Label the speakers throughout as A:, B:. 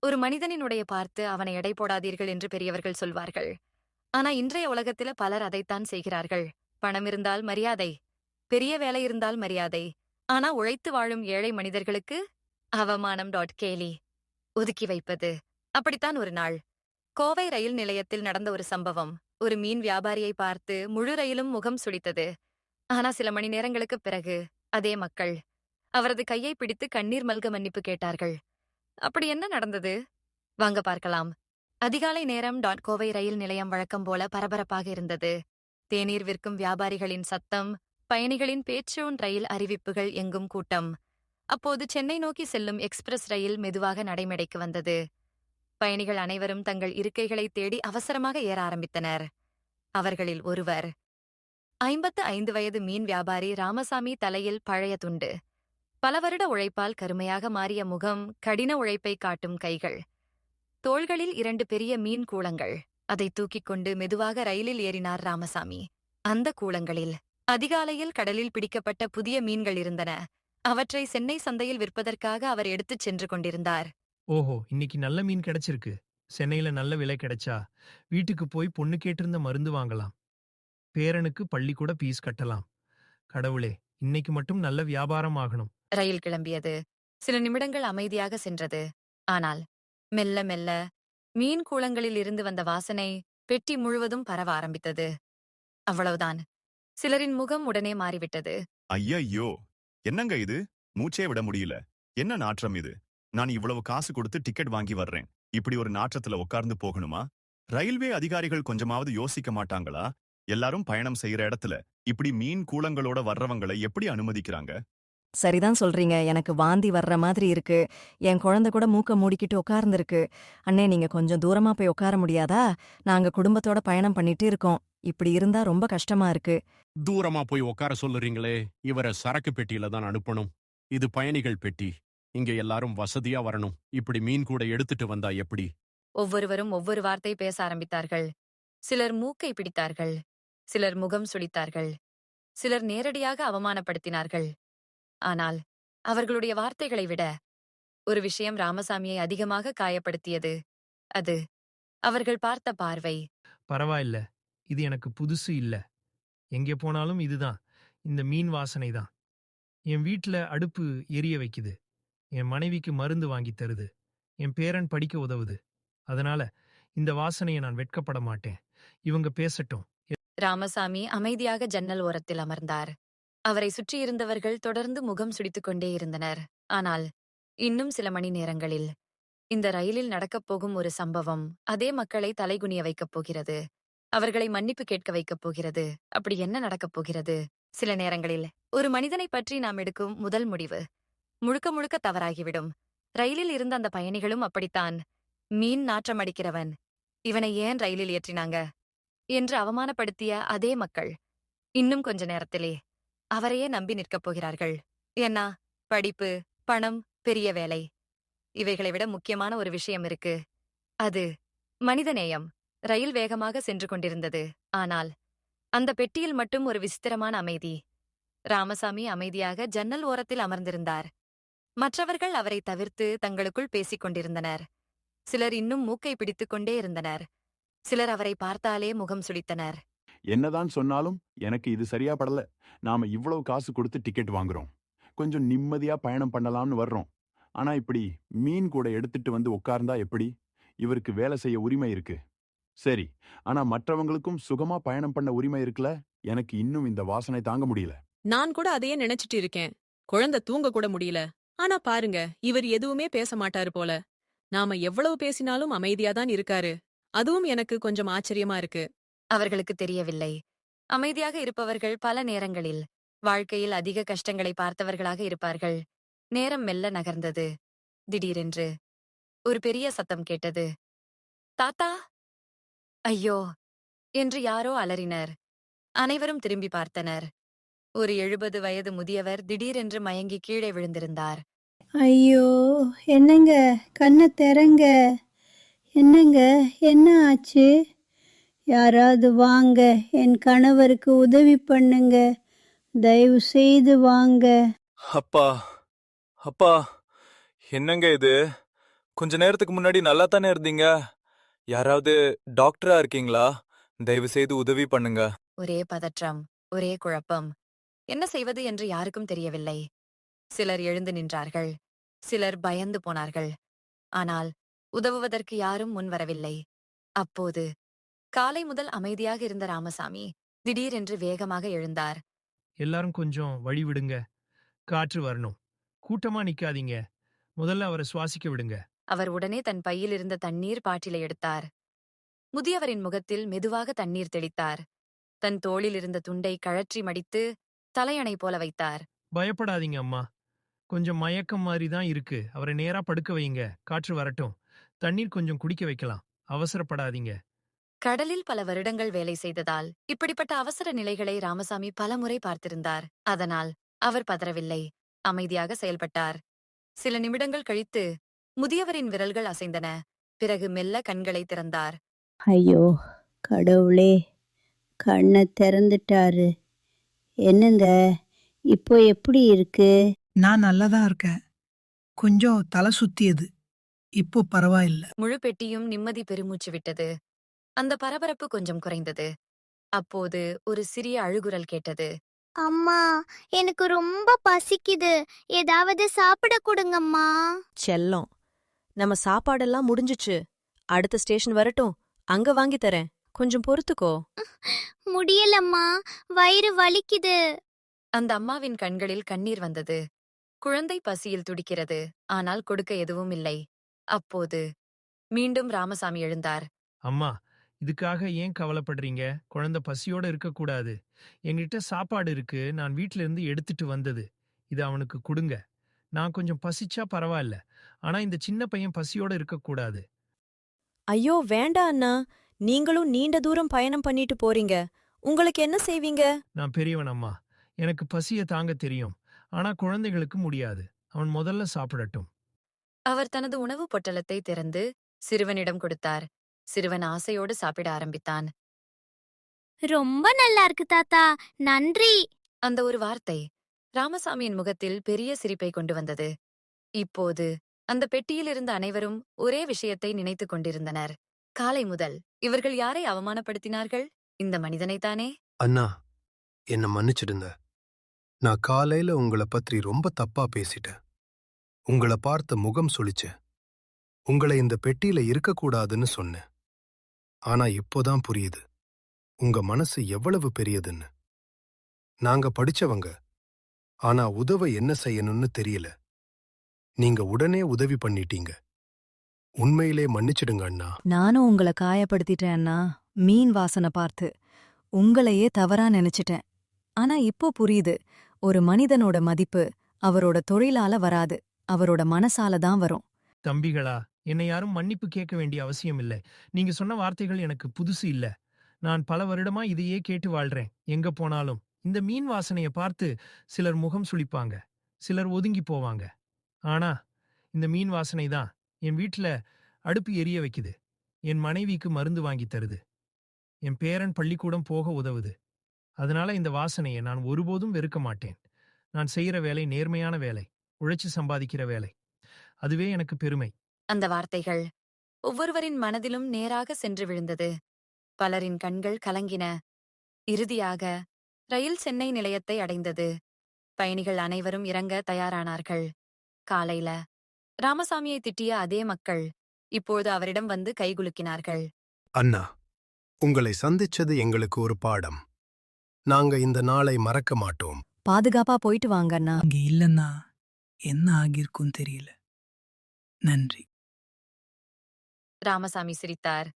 A: ஒரு மனிதனினுடைய பார்த்து அவனை எடை போடாதீர்கள் என்று பெரியவர்கள் சொல்வார்கள். ஆனா இன்றைய உலகத்தில பலர் அதைத்தான் செய்கிறார்கள். பணம் இருந்தால் மரியாதை, பெரிய வேலை இருந்தால் மரியாதை. ஆனா உழைத்து வாழும் ஏழை மனிதர்களுக்கு அவமானம். கேலி, ஒதுக்கி வைப்பது. அப்படித்தான் ஒரு நாள் கோவை ரயில் நிலையத்தில் நடந்த ஒரு சம்பவம். ஒரு மீன் வியாபாரியை பார்த்து முழு ரயிலும் முகம் சுளித்தது. ஆனா சில மணி நேரங்களுக்குப் பிறகு அதே மக்கள் அவரது கையை பிடித்து கண்ணீர் மல்க மன்னிப்பு கேட்டார்கள். அப்படி என்ன நடந்தது? வாங்க பார்க்கலாம். அதிகாலை நேரம். கோவை ரயில் நிலையம் வழக்கம் போல பரபரப்பாக இருந்தது. தேநீர் விற்கும் வியாபாரிகளின் சத்தம், பயணிகளின் பேச்சோன், ரயில் அறிவிப்புகள், எங்கும் கூட்டம். அப்போது சென்னை நோக்கி செல்லும் எக்ஸ்பிரஸ் ரயில் மெதுவாக நடைமேடைக்கு வந்தது. பயணிகள் அனைவரும் தங்கள் இருக்கைகளை தேடி அவசரமாக ஏற ஆரம்பித்தனர். அவர்களில் ஒருவர் 55 வயது மீன் வியாபாரி ராமசாமி. தலையில் பழைய துண்டு, பல வருட உழைப்பால் கருமையாக மாறிய முகம், கடின உழைப்பை காட்டும் கைகள், தோள்களில் 2 பெரிய மீன் கூளங்கள். அதை தூக்கிக் கொண்டு மெதுவாக ரயிலில் ஏறினார் ராமசாமி. அந்த கூளங்களில் அதிகாலையில் கடலில் பிடிக்கப்பட்ட புதிய மீன்கள் இருந்தன. அவற்றை சென்னை சந்தையில் விற்பதற்காக அவர் எடுத்துச் சென்று கொண்டிருந்தார்.
B: ஓஹோ! இன்னைக்கு நல்ல மீன் கிடைச்சிருக்கு. சென்னையில நல்ல விலை கிடைச்சா, வீட்டுக்கு போய் பொண்ணு கேட்டிருந்த மருந்து வாங்கலாம். பேரனுக்கு பள்ளிக்கூட ஃபீஸ் கட்டலாம். கடவுளே! இன்னைக்கு மட்டும் நல்ல வியாபாரம் ஆகணும்.
A: ரயில் கிளம்பியது. சில நிமிடங்கள் அமைதியாக சென்றது. ஆனால் மெல்ல மெல்ல மீன் கூளங்களில் இருந்து வந்த வாசனை பெட்டி முழுவதும் பரவ ஆரம்பித்தது. அவ்வளவுதான். சிலரின் முகம் உடனே மாறிவிட்டது.
C: ஐயையோ! என்னங்க இது? மூச்சே விட முடியல. என்ன நாற்றம் இது? நான் இவ்வளவு காசு கொடுத்து டிக்கெட் வாங்கி வர்றேன். இப்படி ஒரு நாற்றத்துல உட்கார்ந்து போகணுமா? ரயில்வே அதிகாரிகள் கொஞ்சமாவது யோசிக்க மாட்டாங்களா? எல்லாரும் பயணம் செய்யற இடத்துல இப்படி மீன் கூளங்களோட வர்றவங்களை எப்படி அனுமதிக்கிறாங்க?
D: சரிதான் சொல்றீங்க. எனக்கு வாந்தி வர்ற மாதிரி இருக்கு. என் குழந்தை கூட மூக்க மூடிக்கிட்டு உட்கார்ந்திருக்கு. அண்ணே, நீங்க கொஞ்சம் தூரமா போய் உட்கார முடியாதா? நாங்க குடும்பத்தோட பயணம் பண்ணிட்டு இருக்கோம். இப்படி இருந்தா ரொம்ப கஷ்டமா இருக்கு.
E: தூரமா போய் உட்கார சொல்லுறீங்களே, இவரை சரக்கு பெட்டியில தான் அனுப்பணும். இது பயணிகள் பெட்டி. இங்க எல்லாரும் வசதியா வரணும். இப்படி மீன் கூட எடுத்துட்டு வந்தா எப்படி?
A: ஒவ்வொருவரும் ஒவ்வொரு வார்த்தை பேச ஆரம்பித்தார்கள். சிலர் மூக்கை பிடித்தார்கள், சிலர் முகம் சுளித்தார்கள், சிலர் நேரடியாக அவமானப்படுத்தினார்கள். ஆனால் அவர்களுடைய வார்த்தைகளை விட ஒரு விஷயம் ராமசாமியை அதிகமாக காயப்படுத்தியது. அது அவர்கள் பார்த்த பார்வை.
B: பரவாயில்ல. இது எனக்கு புதுசு இல்ல. எங்கே போனாலும் இதுதான். இந்த மீன் வாசனை தான். என் வீட்ல அடுப்பு எரிய வைக்குது. என் மனைவிக்கு மருந்து வாங்கித் தருது. என் பேரன் படிக்க உதவுது. அதனால இந்த வாசனைய நான் வெட்கப்பட மாட்டேன். இவங்க பேசட்டும்.
A: ராமசாமி அமைதியாக ஜன்னல் ஓரத்தில் அமர்ந்தார். அவரை சுற்றியிருந்தவர்கள் தொடர்ந்து முகம் சுடித்துக் கொண்டே இருந்தனர். ஆனால் இன்னும் சில மணி நேரங்களில் இந்த ரயிலில் நடக்கப் போகும் ஒரு சம்பவம் அதே மக்களை தலைகுனிய வைக்கப் போகிறது. அவர்களை மன்னிப்பு கேட்க வைக்கப் போகிறது. அப்படி என்ன நடக்கப் போகிறது? சில நேரங்களில் ஒரு மனிதனை பற்றி நாம் எடுக்கும் முதல் முடிவு முழுக்க முழுக்க தவறாகிவிடும். ரயிலில் இருந்த அந்த பயணிகளும் அப்படித்தான். மீன் நாற்றம் அடிக்கிறவன், இவனை ஏன் ரயிலில் ஏற்றினாங்க என்று அவமானப்படுத்திய அதே மக்கள் இன்னும் கொஞ்ச நேரத்திலே அவரையே நம்பி நிற்கப் போகிறார்கள். ஏன்னா, படிப்பு, பணம், பெரிய வேலை, இவைகளை விட முக்கியமான ஒரு விஷயம் இருக்கு. அது மனிதநேயம். ரயில் வேகமாக சென்று கொண்டிருந்தது. ஆனால் அந்த பெட்டியில் மட்டும் ஒரு விசித்திரமான அமைதி. ராமசாமி அமைதியாக ஜன்னல் ஓரத்தில் அமர்ந்திருந்தார். மற்றவர்கள் அவரை தவிர்த்து தங்களுக்குள் பேசிக் கொண்டிருந்தனர். சிலர் இன்னும் மூக்கை பிடித்துக் கொண்டே இருந்தனர். சிலர் அவரை பார்த்தாலே முகம் சுளித்தனர்.
F: என்னதான் சொன்னாலும் எனக்கு இது சரியா படல. நாம இவ்வளவு காசு கொடுத்து டிக்கெட் வாங்குறோம். கொஞ்சம் நிம்மதியா பயணம் பண்ணலாம்னு வர்றோம். ஆனா இப்படி மீன் கூட எடுத்துட்டு வந்து உட்கார்ந்தா எப்படி? இவருக்கு வேலை செய்ய உரிமை இருக்கு. சரி, ஆனா மற்றவங்களுக்கும் சுகமா பயணம் பண்ண உரிமை இருக்குல்ல? எனக்கு இன்னும் இந்த வாசனை தாங்க முடியல.
G: நான் கூட அதையே நினைச்சிட்டு இருக்கேன். குழந்தை தூங்க கூட முடியல. ஆனா பாருங்க, இவர் எதுவுமே பேச மாட்டாரு போல. நாம எவ்வளவு பேசினாலும் அமைதியாதான் இருக்காரு. அதுவும் எனக்கு கொஞ்சம் ஆச்சரியமா இருக்கு.
A: அவர்களுக்கு தெரியவில்லை. அமைதியாக இருப்பவர்கள் பல நேரங்களில் வாழ்க்கையில் அதிக கஷ்டங்களை பார்த்தவர்களாக இருப்பார்கள். நேரம் மெல்ல நகர்ந்தது. திடீரென்று ஒரு பெரிய சத்தம் கேட்டது. தாத்தா! ஐயோ என்று யாரோ அலறினர். அனைவரும் திரும்பி பார்த்தனர். ஒரு 70 வயது முதியவர் திடீரென்று மயங்கி கீழே விழுந்திருந்தார்.
H: ஐயோ, என்னங்க, கண்ணை திறங்க. என்னங்க, என்ன ஆச்சு? யாராவது வாங்க, என் கணவருக்கு உதவி பண்ணுங்க. தயவு செய்து வாங்க.
I: அப்பா, அப்பா, என்னங்க இது? கொஞ்ச நேரத்துக்கு முன்னாடி நல்லா தானே இருந்தீங்க? யாராவது டாக்டரா இருக்கீங்களா? தயவு செய்து உதவி பண்ணுங்க.
A: ஒரே பதற்றம், ஒரே குழப்பம். என்ன செய்வது என்று யாருக்கும் தெரியவில்லை. சிலர் எழுந்து நின்றார்கள். சிலர் பயந்து போனார்கள். ஆனால் உதவுவதற்கு யாரும் முன்வரவில்லை. அப்போது காலை முதல் அமைதியாக இருந்த ராமசாமி திடீரென்று வேகமாக எழுந்தார்.
B: எல்லாரும் கொஞ்சம் வழி விடுங்க. காற்று வரணும். கூட்டமா நிக்காதீங்க. முதல்ல அவரை சுவாசிக்க விடுங்க.
A: அவர் உடனே தன் பையில் இருந்த தண்ணீர் பாட்டிலை எடுத்தார். முதியவரின் முகத்தில் மெதுவாக தண்ணீர் தெளித்தார். தன் தோளில் இருந்த துண்டை கழற்றி மடித்து தலையணை போல வைத்தார்.
B: பயப்படாதீங்க அம்மா. கொஞ்சம் மயக்கம் மாதிரி தான் இருக்கு. அவரை நேரா படுக்க வைங்க. காற்று வரட்டும். தண்ணீர் கொஞ்சம் குடிக்க வைக்கலாம். அவசரப்படாதீங்க.
A: கடலில் பல வருடங்கள் வேலை செய்ததால் இப்படிப்பட்ட அவசர நிலைகளை ராமசாமி பலமுறை பார்த்திருந்தார். அதனால் அவர் பதறவில்லை. அமைதியாக செயல்பட்டார். சில நிமிடங்கள் கழித்து முதியவரின் விரல்கள் அசைந்தன. பிறகு மெல்ல கண்களை திறந்தார்.
H: ஐயோ கடவுளே, கண்ணை திறந்துட்டாரு. என்னங்க, இப்போ எப்படி இருக்கு?
J: நான் நல்லாதான் இருக்கேன். கொஞ்சம் தலை சுத்தியது. இப்போ பரவாயில்ல.
A: முழு பெட்டியும் நிம்மதி பெருமூச்சு விட்டது. அந்த பரபரப்பு கொஞ்சம் குறைந்தது. அப்போது ஒரு சிறிய அழுகுரல் கேட்டது.
K: அம்மா, எனக்கு ரொம்ப பசிக்குது. ஏதாவது சாப்பிட கொடுங்கம்மா.
L: செல்லம், நம்ம சாப்பாடெல்லாம் முடிஞ்சுச்சு. அடுத்த ஸ்டேஷன் வரட்டும், அங்க வாங்கி தரேன். கொஞ்சம் பொறுத்துக்கோ.
K: முடியலம்மா, வயிறு வலிக்குது.
A: அந்த அம்மாவின் கண்களில் கண்ணீர் வந்தது. குழந்தை பசியில் துடிக்கிறது. ஆனால் கொடுக்க எதுவும் இல்லை. அப்போது மீண்டும் ராமசாமி எழுந்தார்.
B: அம்மா, இதுக்காக ஏன் கவலைப்படுறீங்க? குழந்தை பசியோட இருக்கக்கூடாது. என்கிட்ட சாப்பாடு இருக்கு. நான் வீட்ல இருந்து எடுத்துட்டு வந்தது. இது அவனுக்கு கொடுங்க. நான் கொஞ்சம் பசிச்சா பரவாயில்ல. ஆனா இந்த சின்ன பையன் பசியோட இருக்கக்கூடாது.
L: ஐயோ வேண்டா அண்ணா, நீங்களும் நீண்ட தூரம் பயணம் பண்ணிட்டு போறீங்க. உங்களுக்கு என்ன செய்வீங்க?
B: நான் பெரியவன் அம்மா. எனக்கு பசிய தாங்க தெரியும். ஆனா குழந்தைகளுக்கு முடியாது. அவன் முதல்ல சாப்பிடட்டும்.
A: அவர் தனது உணவு பொட்டலத்தை திறந்து சிறுவனிடம் கொடுத்தார். சிறுவன் ஆசையோடு சாப்பிட ஆரம்பித்தான்.
K: ரொம்ப நல்லா இருக்கு தாத்தா, நன்றி.
A: அந்த ஒரு வார்த்தை ராமசாமியின் முகத்தில் பெரிய சிரிப்பை கொண்டு வந்தது. இப்போது அந்த பெட்டியில் இருந்த அனைவரும் ஒரே விஷயத்தை நினைத்துக் கொண்டிருந்தனர். காலை முதல் இவர்கள் யாரை அவமானப்படுத்தினார்கள்? இந்த மனிதனைத்தானே?
M: அண்ணா, என்ன மன்னிச்சிடுங்க. நான் காலையில உங்கள பத்தி ரொம்ப தப்பா பேசிட்டேன். உங்கள பார்த்த முகம் சுளிச்சேன். உங்களை இந்த பெட்டியில இருக்கக்கூடாதுன்னு சொன்னேன். ஆனா இப்போதான் புரியுது உங்க மனசு எவ்வளவு பெரியதுன்னு. நாங்க படிச்சவங்க. ஆனா உதவ என்ன செய்யணும்னு தெரியல. நீங்க உடனே உதவி பண்ணிட்டீங்க. உண்மையிலே மன்னிச்சிடுங்க அண்ணா.
D: நானும் உங்களை காயப்படுத்திட்டேன் அண்ணா. மீன் வாசனை பார்த்து உங்களையே தவறா நினைச்சிட்டேன். ஆனா இப்போ புரியுது, ஒரு மனிதனோட மதிப்பு அவரோட தொழிலால வராது, அவரோட மனசால தான் வரும்.
B: தம்பிகளா, என்னை யாரும் மன்னிப்பு கேட்க வேண்டிய அவசியம் இல்லை. நீங்க சொன்ன வார்த்தைகள் எனக்கு புதுசு இல்ல. நான் பல வருடமா இதையே கேட்டு வாழ்றேன். எங்க போனாலும் இந்த மீன் வாசனைய பார்த்து சிலர் முகம் சுளிப்பாங்க, சிலர் ஒதுங்கி போவாங்க. ஆனா இந்த மீன் வாசனை தான் என் வீட்ல அடுப்பு எரிய வைக்குது. என் மனைவிக்கு மருந்து வாங்கி தருது. என் பேரன் பள்ளிக்கூடம் போக உதவுது. அதனால இந்த வாசனையை நான் ஒருபோதும் வெறுக்க மாட்டேன். நான் செய்யற வேலை நேர்மையான வேலை, உழைச்சு சம்பாதிக்கிற வேலை. அதுவே எனக்கு பெருமை.
A: அந்த வார்த்தைகள் ஒவ்வொருவரின் மனதிலும் நேராக சென்று விழுந்தது. பலரின் கண்கள் கலங்கின. இறுதியாக ரயில் சென்னை நிலையத்தை அடைந்தது. பயணிகள் அனைவரும் இறங்க தயாரானார்கள். காலையில ராமசாமியை திட்டிய அதே மக்கள் இப்போது அவரிடம் வந்து கைகுலுக்கினார்கள்.
M: அண்ணா, உங்களை சந்திச்சது எங்களுக்கு ஒரு பாடம். நாங்க இந்த நாளை மறக்க மாட்டோம்.
D: பாதுகாப்பா போயிட்டு வாங்க அண்ணா.
J: இங்க இல்லன்னா என்ன ஆகியிருக்கும் தெரியல. நன்றி.
A: ராமசாமி சிரித்தார்.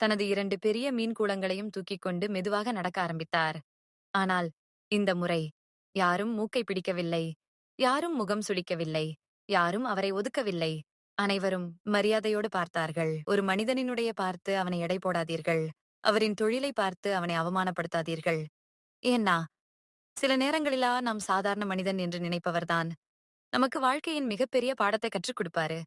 A: தனது 2 பெரிய மீன் கூளங்களையும் தூக்கிக் கொண்டு மெதுவாக நடக்க ஆரம்பித்தார். ஆனால் இந்த முறை யாரும் மூக்கை பிடிக்கவில்லை. யாரும் முகம் சுளிக்கவில்லை. யாரும் அவரை ஒதுக்கவில்லை. அனைவரும் மரியாதையோடு பார்த்தார்கள். ஒரு மனிதனினுடைய பார்த்து அவனை எடை போடாதீர்கள். அவரின் தொழிலை பார்த்து அவனை அவமானப்படுத்தாதீர்கள். ஏன்னா சில நேரங்களிலா நாம் சாதாரண மனிதன் என்று நினைப்பவர்தான் நமக்கு வாழ்க்கையின் மிகப்பெரிய பாடத்தை கற்றுக் கொடுப்பாரு.